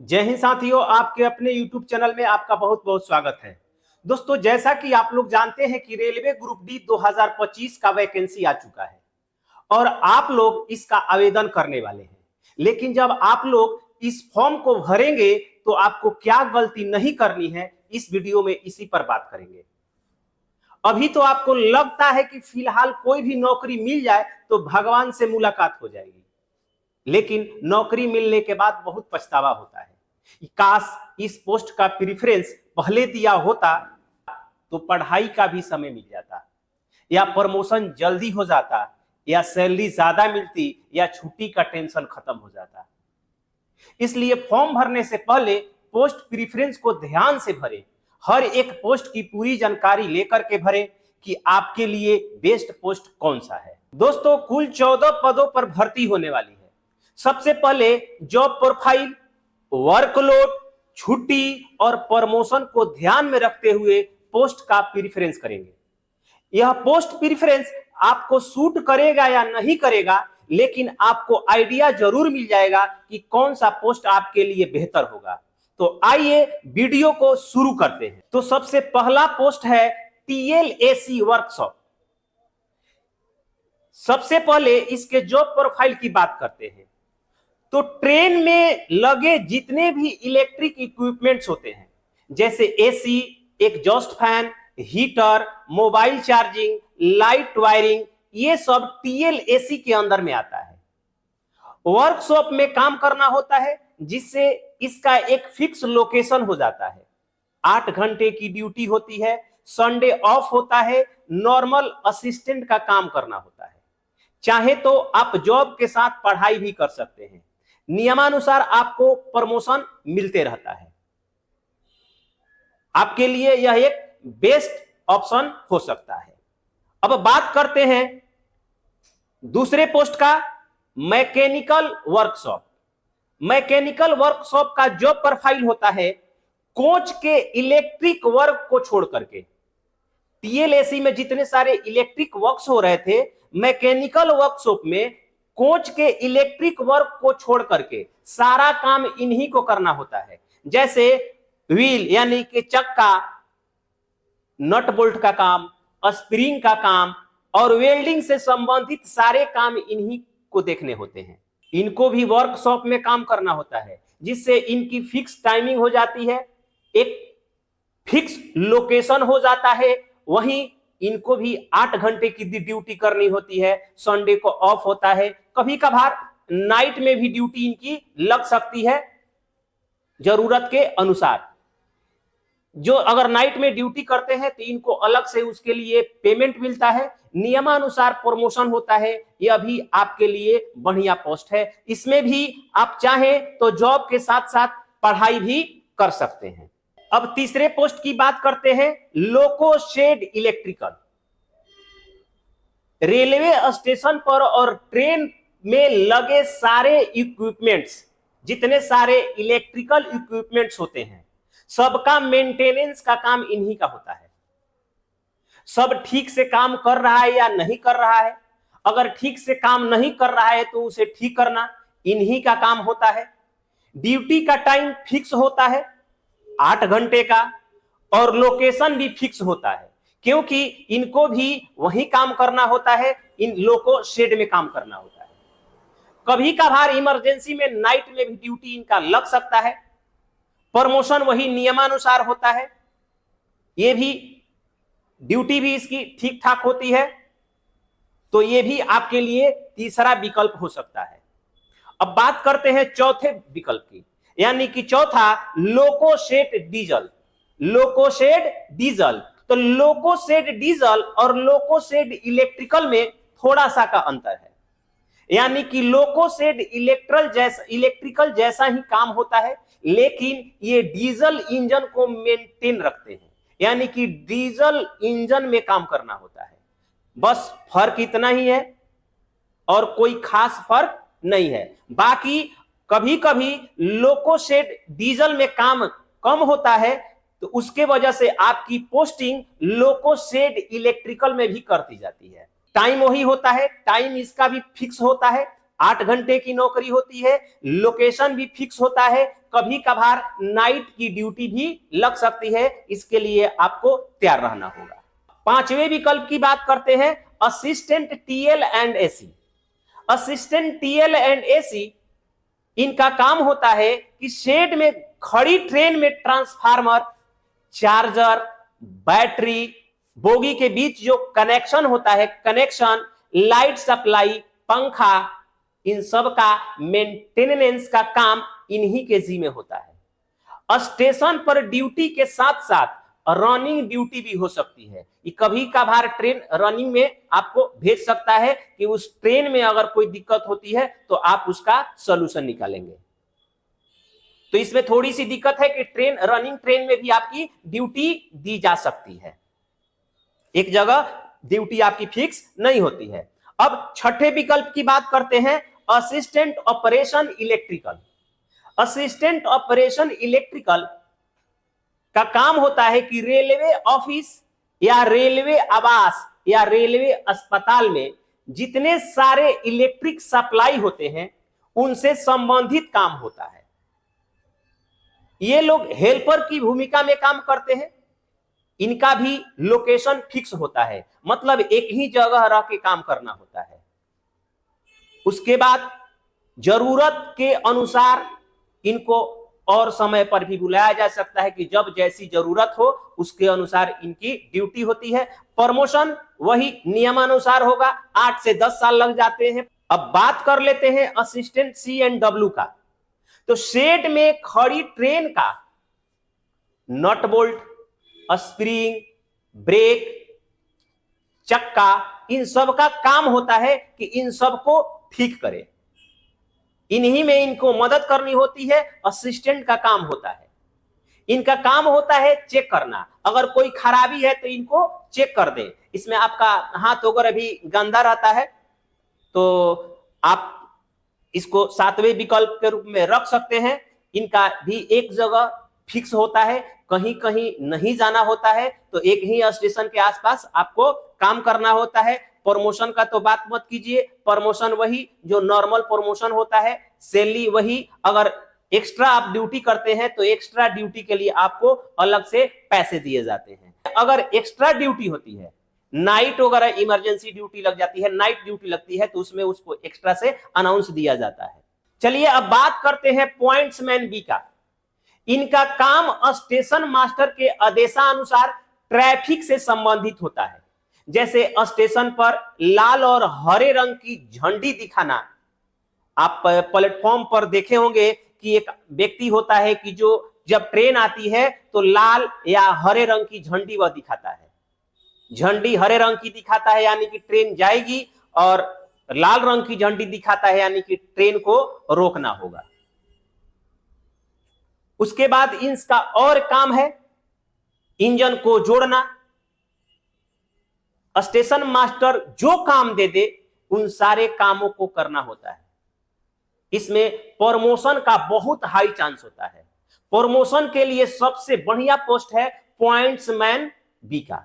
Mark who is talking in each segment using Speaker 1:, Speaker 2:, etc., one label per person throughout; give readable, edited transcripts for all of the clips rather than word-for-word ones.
Speaker 1: जय हिंद साथियों, आपके अपने YouTube चैनल में आपका बहुत बहुत स्वागत है। दोस्तों, जैसा कि आप लोग जानते हैं कि रेलवे ग्रुप डी 2025 का वैकेंसी आ चुका है और आप लोग इसका आवेदन करने वाले हैं। लेकिन जब आप लोग इस फॉर्म को भरेंगे तो आपको क्या गलती नहीं करनी है, इस वीडियो में इसी पर बात करेंगे। अभी तो आपको लगता है कि फिलहाल कोई भी नौकरी मिल जाए तो भगवान से मुलाकात हो जाएगी, लेकिन नौकरी मिलने के बाद बहुत पछतावा होता है। काश इस पोस्ट का प्रेफरेंस पहले दिया होता तो पढ़ाई का भी समय मिल जाता, या प्रमोशन जल्दी हो जाता, या सैलरी ज्यादा मिलती, या छुट्टी का टेंशन खत्म हो जाता। इसलिए फॉर्म भरने से पहले पोस्ट प्रेफरेंस को ध्यान से भरें। हर एक पोस्ट की पूरी जानकारी लेकर के भरें कि आपके लिए बेस्ट पोस्ट कौन सा है। दोस्तों, कुल 14 पदों पर भर्ती होने वाली है। सबसे पहले जॉब प्रोफाइल, वर्कलोड, छुट्टी और प्रमोशन को ध्यान में रखते हुए पोस्ट का प्रेफरेंस करेंगे। यह पोस्ट प्रेफरेंस आपको सूट करेगा या नहीं करेगा, लेकिन आपको आइडिया जरूर मिल जाएगा कि कौन सा पोस्ट आपके लिए बेहतर होगा। तो आइए वीडियो को शुरू करते हैं। तो सबसे पहला पोस्ट है TLAC वर्कशॉप। सबसे पहले इसके जॉब प्रोफाइल की बात करते हैं। तो ट्रेन में लगे जितने भी इलेक्ट्रिक इक्विपमेंट्स होते हैं, जैसे AC, exhaust fan, heater, mobile charging, light wiring, ये सब TLAC के अंदर में आता है। वर्कशॉप में काम करना होता है, जिससे इसका एक फिक्स लोकेशन हो जाता है। 8 घंटे की ड्यूटी होती है, संडे ऑफ होता है, नॉर्मल असिस्टेंट का काम करना होता है। चाहे तो आप जॉब के साथ पढ़ाई भी कर सकते हैं। नियमानुसार आपको प्रमोशन मिलते रहता है। आपके लिए यह एक बेस्ट ऑप्शन हो सकता है। अब बात करते हैं दूसरे पोस्ट का, मैकेनिकल वर्कशॉप। मैकेनिकल वर्कशॉप का जॉब प्रोफाइल होता है कोच के इलेक्ट्रिक वर्क को छोड़ करके। TLAC में जितने सारे इलेक्ट्रिक वर्क्स हो रहे थे, मैकेनिकल वर्कशॉप में कोच के इलेक्ट्रिक वर्क को छोड़ करके सारा काम इन्हीं को करना होता है। जैसे व्हील यानी कि चक्का, नट बोल्ट का काम, स्प्रिंग का काम और वेल्डिंग से संबंधित सारे काम इन्हीं को देखने होते हैं। इनको भी वर्कशॉप में काम करना होता है, जिससे इनकी फिक्स टाइमिंग हो जाती है, एक फिक्स लोकेशन हो जाता है। वहीं इनको भी 8 घंटे की ड्यूटी करनी होती है, संडे को ऑफ होता है। कभी कभार नाइट में भी ड्यूटी इनकी लग सकती है जरूरत के अनुसार। जो अगर नाइट में ड्यूटी करते हैं तो इनको अलग से उसके लिए पेमेंट मिलता है। नियमानुसार प्रमोशन होता है। यह भी आपके लिए बढ़िया पोस्ट है। इसमें भी आप चाहें तो जॉब के साथ साथ पढ़ाई भी कर सकते हैं। अब तीसरे पोस्ट की बात करते हैं, loco shed electrical. Railway station पर और ट्रेन में लगे सारे इक्विपमेंट्स, जितने सारे इलेक्ट्रिकल इक्विपमेंट्स होते हैं, सबका मेंटेनेंस का काम इन्हीं का होता है। सब ठीक से काम कर रहा है या नहीं कर रहा है, अगर ठीक से काम नहीं कर रहा है तो उसे ठीक करना इन्हीं का काम होता है। ड्यूटी का टाइम फिक्स होता है 8 घंटे का, और लोकेशन भी फिक्स होता है, क्योंकि इनको भी वही काम करना होता है, इन लोको शेड में काम करना होता है। कभी कभार इमरजेंसी में नाइट में भी ड्यूटी इनका लग सकता है। प्रमोशन वही नियमानुसार होता है। ये भी ड्यूटी भी इसकी ठीक ठाक होती है, तो ये भी आपके लिए तीसरा विकल्प हो सकता है। अब बात करते हैं चौथे विकल्प की, यानी कि चौथा loco shed diesel. Loco shed diesel, तो लोको शेड डीजल और लोको शेड इलेक्ट्रिकल में थोड़ा सा का अंतर है। यानी कि लोको शेड इलेक्ट्रिकल जैसा ही काम होता है, लेकिन ये डीजल इंजन को मेंटेन रखते हैं, यानी कि डीजल इंजन में काम करना होता है। बस फर्क इतना ही है और कोई खास फर्क नहीं है। बाकी कभी कभी लोको शेड डीजल में काम कम होता है, तो उसके वजह से आपकी पोस्टिंग लोको शेड इलेक्ट्रिकल में भी कर दी जाती है। टाइम वही होता है, टाइम इसका भी फिक्स होता है, 8 घंटे की नौकरी होती है, लोकेशन भी फिक्स होता है, कभी कभार नाइट की ड्यूटी भी लग सकती है, इसके लिए आपको तैयार रहना होगा। 5वें विकल्प की बात करते हैं, assistant TL and AC. Assistant TL and AC, इनका काम होता है कि शेड में खड़ी ट्रेन में ट्रांसफार्मर, चार्जर, बैटरी, बोगी के बीच जो कनेक्शन होता है, कनेक्शन, लाइट सप्लाई, पंखा, इन सब का मेंटेनेंस का काम इन्हीं के जिम्मे होता है। स्टेशन पर ड्यूटी के साथ साथ रनिंग ड्यूटी भी हो सकती है। कभी कभार ट्रेन रनिंग में आपको भेज सकता है कि उस ट्रेन में अगर कोई दिक्कत होती है तो आप उसका सॉल्यूशन निकालेंगे। तो इसमें थोड़ी सी दिक्कत है कि रनिंग ट्रेन में भी आपकी ड्यूटी दी जा सकती है, एक जगह ड्यूटी आपकी फिक्स नहीं होती है। अब छठे विकल्प की बात करते हैं, assistant operation electrical. Assistant operation electrical का काम होता है कि रेलवे ऑफिस या रेलवे आवास या रेलवे अस्पताल में जितने सारे इलेक्ट्रिक सप्लाई होते हैं उनसे संबंधित काम होता है। ये लोग हेल्पर की भूमिका में काम करते हैं, इनका भी लोकेशन फिक्स होता है, मतलब एक ही जगह रह के काम करना होता है। उसके बाद जरूरत के अनुसार इनको और समय पर भी बुलाया जा सकता है कि जब जैसी जरूरत हो उसके अनुसार इनकी ड्यूटी होती है। प्रमोशन वही नियमानुसार होगा, 8 से 10 साल लग जाते हैं। अब बात कर लेते हैं असिस्टेंट C&W का। तो शेड में खड़ी ट्रेन का नट बोल्ट, स्प्रिंग, ब्रेक, चक्का, इन सब का काम होता है कि इन सब को ठीक करे, इन्हीं में इनको मदद करनी होती है। असिस्टेंट का काम होता है, इनका काम होता है चेक करना, अगर कोई खराबी है तो इनको चेक कर दे। इसमें आपका हाथ वगैरह भी गंदा रहता है तो आप इसको 7वें विकल्प के रूप में रख सकते हैं। इनका भी एक जगह फिक्स होता है, कहीं कहीं नहीं जाना होता है, तो एक ही स्टेशन के आसपास आपको काम करना होता है। प्रमोशन का तो बात मत कीजिए, प्रमोशन वही जो नॉर्मल प्रमोशन होता है, सैलरी वही। अगर एक्स्ट्रा आप ड्यूटी करते हैं तो एक्स्ट्रा ड्यूटी के लिए आपको अलग से पैसे दिए जाते हैं। अगर एक्स्ट्रा ड्यूटी होती है, नाइट वगैरह इमरजेंसी ड्यूटी लग जाती है, नाइट ड्यूटी लगती है, तो उसमें उसको एक्स्ट्रा से अनाउंस दिया जाता है। चलिए अब बात करते हैं पॉइंट्समैन बी का। इनका काम स्टेशन मास्टर के आदेशानुसार ट्रैफिक से संबंधित होता है। जैसे स्टेशन पर लाल और हरे रंग की झंडी दिखाना, आप प्लेटफॉर्म पर देखे होंगे कि एक व्यक्ति होता है कि जो जब ट्रेन आती है तो लाल या हरे रंग की झंडी वह दिखाता है। झंडी हरे रंग की दिखाता है यानी कि ट्रेन जाएगी, और लाल रंग की झंडी दिखाता है यानी कि ट्रेन को रोकना होगा। उसके बाद इसका और काम है इंजन को जोड़ना। स्टेशन मास्टर जो काम दे दे उन सारे कामों को करना होता है। इसमें प्रमोशन का बहुत हाई चांस होता है। प्रमोशन के लिए सबसे बढ़िया पोस्ट है पॉइंट्समैन बी का।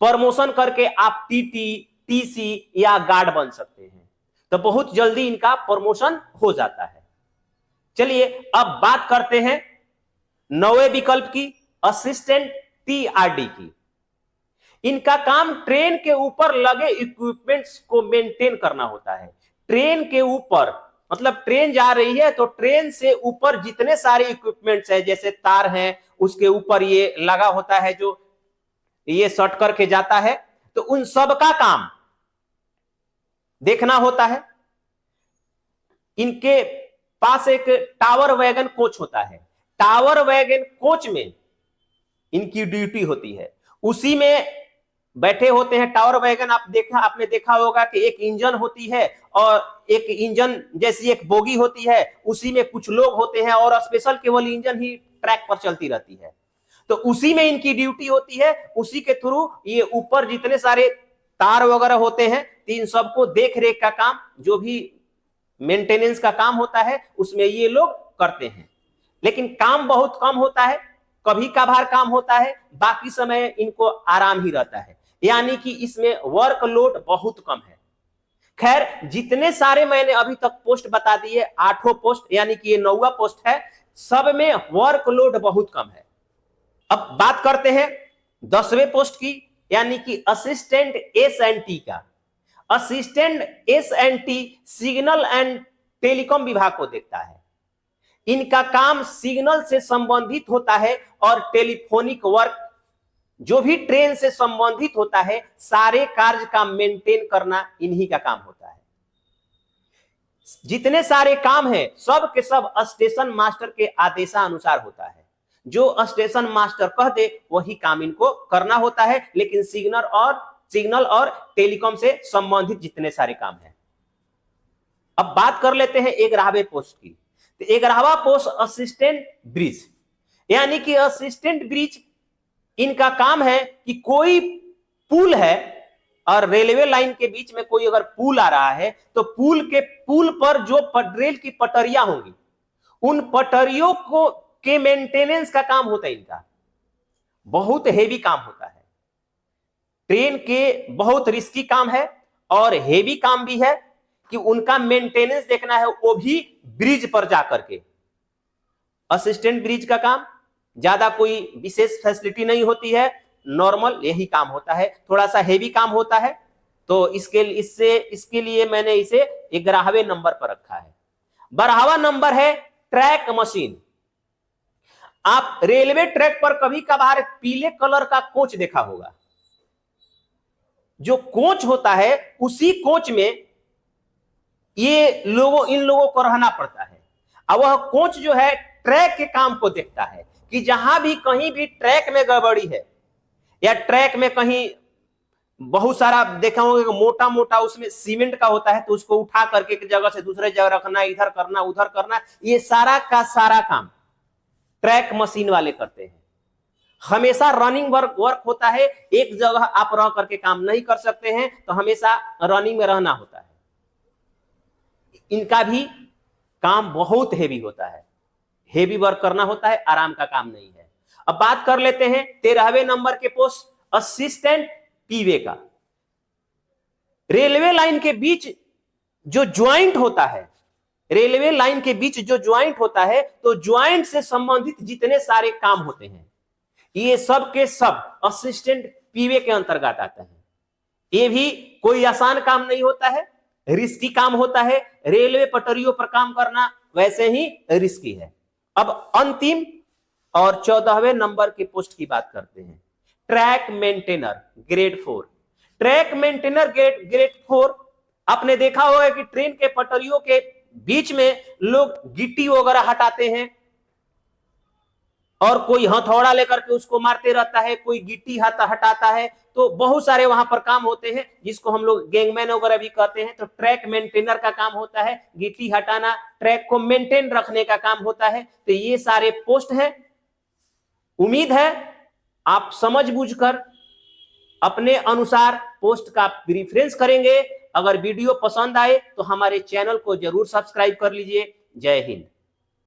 Speaker 1: प्रमोशन करके आप टीटी, टीसी या गार्ड बन सकते हैं, तो बहुत जल्दी इनका प्रमोशन हो जाता है। चलिए अब बात करते हैं 9वें विकल्प की, असिस्टेंट टीआरडी की। इनका काम ट्रेन के ऊपर लगे इक्विपमेंट्स को मेंटेन करना होता है। ट्रेन के ऊपर मतलब ट्रेन जा रही है तो ट्रेन से ऊपर जितने सारे इक्विपमेंट्स है, जैसे तार हैं, उसके ऊपर ये लगा होता है जो ये सट करके जाता है, तो उन सब का काम देखना होता है। इनके पास एक टावर वैगन कोच होता है। टावर वैगन कोच में इनकी ड्यूटी होती है, उसी में बैठे होते हैं। टावर वैगन आपने देखा होगा कि एक इंजन होती है और एक इंजन जैसी एक बोगी होती है, उसी में कुछ लोग होते हैं और स्पेशल केवल इंजन ही ट्रैक पर चलती रहती है, तो उसी में इनकी ड्यूटी होती है। उसी के थ्रू ये ऊपर जितने सारे तार वगैरह होते हैं, इन सबको देख रेख का काम, जो भी मेंटेनेंस का काम होता है, उसमें ये लोग करते हैं। लेकिन काम बहुत कम होता है, कभी कभार काम होता है, बाकी समय इनको आराम ही रहता है, यानी कि इसमें वर्कलोड बहुत कम है। खैर जितने सारे मैंने अभी तक पोस्ट बता दिए, 8 पोस्ट, यानी कि ये 9वां पोस्ट है, सब में वर्कलोड बहुत कम है। अब बात करते हैं 10वें पोस्ट की, यानी कि असिस्टेंट S&T का। Assistant S&T signal and telecom विभाग को देखता है। इनका काम सिग्नल से संबंधित होता है और टेलीफोनिक वर्क, जो भी ट्रेन से संबंधित होता है, सारे कार्य का मेंटेन करना इन्हीं का काम होता है। जितने सारे काम है सब के सब स्टेशन मास्टर के आदेशानुसार होता है। जो स्टेशन मास्टर कह दे वही काम इनको करना होता है, लेकिन सिग्नल और टेलीकॉम से संबंधित जितने सारे काम हैं। अब बात कर लेते हैं 11वें पोस्ट की। तो 11वां पोस्ट असिस्टेंट ब्रिज, यानी कि असिस्टेंट ब्रिज, इनका काम है कि कोई पुल है और रेलवे लाइन के बीच में कोई अगर पुल आ रहा है तो पुल पर जो रेल की पटरियां होंगी, उन पटरियों को के मेंटेनेंस का काम होता है इनका। बहुत हेवी काम होता है, ट्रेन के बहुत रिस्की काम है और हेवी काम भी है कि उनका मेंटेनेंस देखना है, वो भी ब्रिज पर जाकर के। असिस्टेंट ब्रिज का काम ज्यादा कोई विशेष फैसिलिटी नहीं होती है, नॉर्मल यही काम होता है, थोड़ा सा हेवी काम होता है, तो इसके लिए मैंने इसे 11वें नंबर पर रखा है। 12वां नंबर है ट्रैक मशीन। आप रेलवे ट्रैक पर कभी कभार पीले कलर का कोच देखा होगा। जो कोच होता है उसी कोच में इन लोगों को रहना पड़ता है। अब वह कोच जो है ट्रैक के काम को देखता है कि जहां भी कहीं भी ट्रैक में गड़बड़ी है या ट्रैक में कहीं बहुत सारा देखा होगा मोटा मोटा उसमें सीमेंट का होता है, तो उसको उठा करके एक जगह से दूसरे जगह रखना, इधर करना उधर करना, ये सारा का सारा काम ट्रैक मशीन वाले करते हैं। हमेशा रनिंग वर्क होता है, एक जगह आप रह करके काम नहीं कर सकते हैं, तो हमेशा रनिंग में रहना होता है। इनका भी काम बहुत हेवी होता है, हेवी वर्क करना होता है, आराम का काम नहीं है। अब बात कर लेते हैं 13वें नंबर के पोस्ट असिस्टेंट पीवे का। रेलवे लाइन के बीच जो ज्वाइंट होता है, रेलवे लाइन के बीच जो ज्वाइंट होता है, तो ज्वाइंट से संबंधित जितने सारे काम होते हैं ये सब के सब असिस्टेंट पीवे के अंतर्गत आते हैं। ये भी कोई आसान काम नहीं होता है, रिस्की काम होता है। रेलवे पटरियों पर काम करना वैसे ही रिस्की है। अब अंतिम और 14वें नंबर के पोस्ट की बात करते हैं, track maintainer grade 4। Track maintainer grade 4, आपने देखा होगा कि ट्रेन के पटरियों के बीच में लोग गिट्टी वगैरह हटाते हैं और कोई हथौड़ा लेकर के उसको मारते रहता है, कोई गिट्टी हटाता है, तो बहुत सारे वहां पर काम होते हैं जिसको हम लोग गैंगमैन वगैरह भी कहते हैं। तो ट्रैक मेंटेनर का काम होता है गिट्टी हटाना, ट्रैक को मेंटेन रखने का काम होता है। तो ये सारे पोस्ट हैं। उम्मीद है आप समझ बूझकर अपने अनुसार पोस्ट का प्रेफरेंस करेंगे। अगर वीडियो पसंद आए तो हमारे चैनल को जरूर सब्सक्राइब कर लीजिए। जय हिंद।